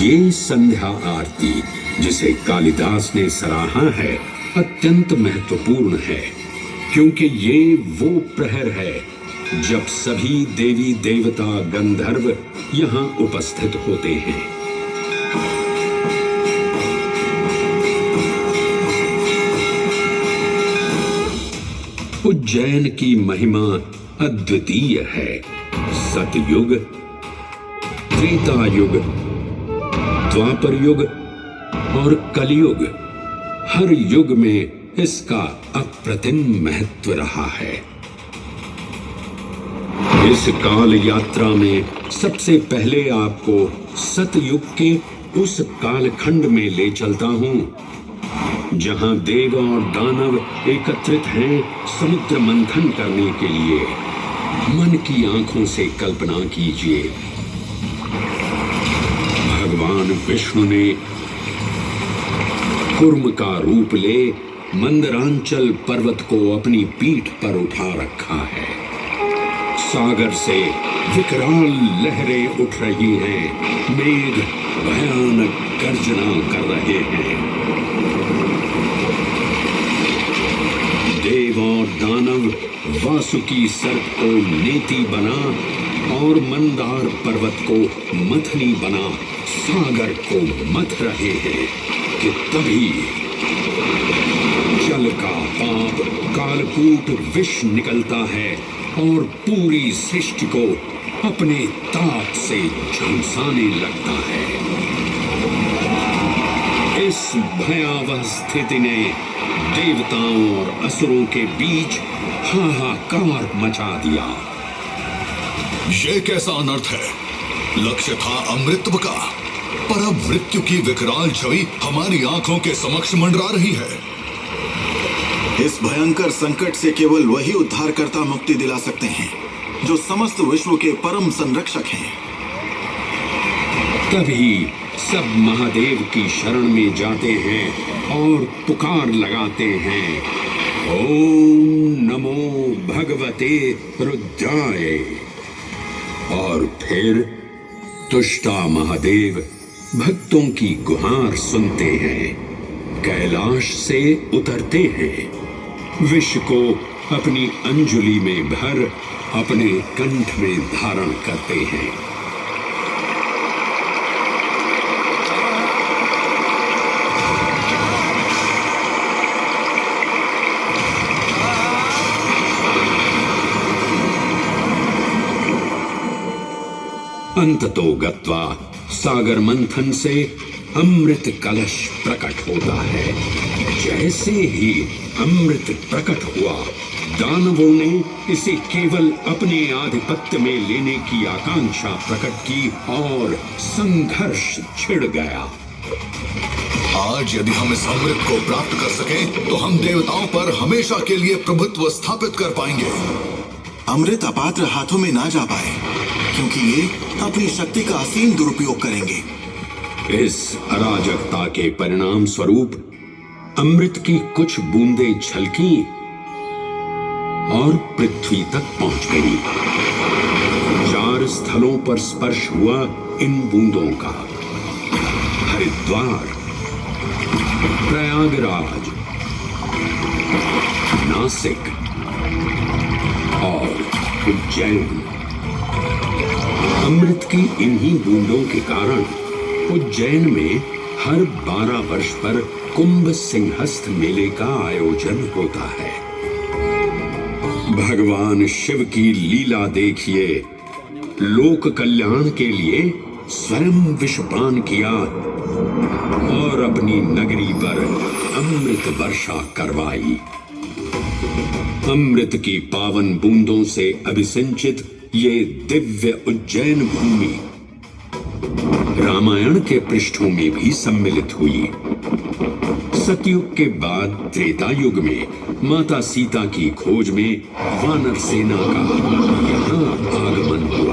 ये संध्या आरती जिसे कालिदास ने सराहा है अत्यंत महत्वपूर्ण है, क्योंकि ये वो प्रहर है जब सभी देवी देवता गंधर्व यहाँ उपस्थित होते हैं। उज्जैन की महिमा अद्वितीय है। सतयुग, त्रेता युग, द्वापर युग और कलयुग, हर युग में इसका अप्रतिम महत्व रहा है। इस काल यात्रा में सबसे पहले आपको सतयुग के उस कालखंड में ले चलता हूं जहां देव और दानव एकत्रित हैं समुद्र मंथन करने के लिए। मन की आंखों से कल्पना कीजिए, भगवान विष्णु ने कूर्म का रूप ले मंदरांचल पर्वत को अपनी पीठ पर उठा रखा है। सागर से विकराल लहरें उठ रही हैं, मेघ भयानक गर्जना कर रहे हैं। देव और दानव वासुकी सर्प को नेति बना और मंदार पर्वत को मथनी बना सागर को मथ रहे हैं कि तभी जल का पाप कालकूट विष निकलता है और पूरी सृष्टि को अपने ताप से झुलसाने लगता है। इस भयावह स्थिति ने देवताओं और असुरों के बीच हाहाकार मचा दिया। ये कैसा अनर्थ है? लक्ष्य था अमृतत्व का, पर अब मृत्यु की विकराल छवि हमारी आंखों के समक्ष मंडरा रही है। इस भयंकर संकट से केवल वही उद्धारकर्ता मुक्ति दिला सकते हैं जो समस्त विश्व के परम संरक्षक हैं। तभी सब महादेव की शरण में जाते हैं और पुकार लगाते हैं, ओम नमो भगवते रुद्राय। और फिर तुष्टा महादेव भक्तों की गुहार सुनते हैं, कैलाश से उतरते हैं, विष को अपनी अंजुलि में भर अपने कंठ में धारण करते हैं। अंततो गत्वा सागर मंथन से अमृत कलश प्रकट होता है। जैसे ही अमृत प्रकट हुआ, दानवों ने इसे केवल अपने आधिपत्य में लेने की आकांक्षा प्रकट की और संघर्ष छिड़ गया। आज यदि हम इस अमृत को प्राप्त कर सकें, तो हम देवताओं पर हमेशा के लिए प्रभुत्व स्थापित कर पाएंगे। अमृत अपात्र हाथों में ना जा पाए, क्योंकि ये अपनी शक्ति का असीम दुरुपयोग करेंगे। इस अराजकता के परिणाम स्वरूप अमृत की कुछ बूंदें छलकी और पृथ्वी तक पहुंच गई। 4 स्थलों पर स्पर्श हुआ इन बूंदों का, हरिद्वार, प्रयागराज, नासिक और उज्जैन। अमृत की इन्हीं बूंदों के कारण उज्जैन में हर 12 वर्ष पर कुंभ सिंहस्थ मेले का आयोजन होता है। भगवान शिव की लीला देखिए, लोक कल्याण के लिए स्वयं विषपान किया और अपनी नगरी पर अमृत वर्षा करवाई। अमृत की पावन बूंदों से अभिसिंचित ये दिव्य उज्जैन भूमि रामायण के पृष्ठों में भी सम्मिलित हुई। सतयुग के बाद त्रेता युग में माता सीता की खोज में वानर सेना का यहाँ आगमन हुआ।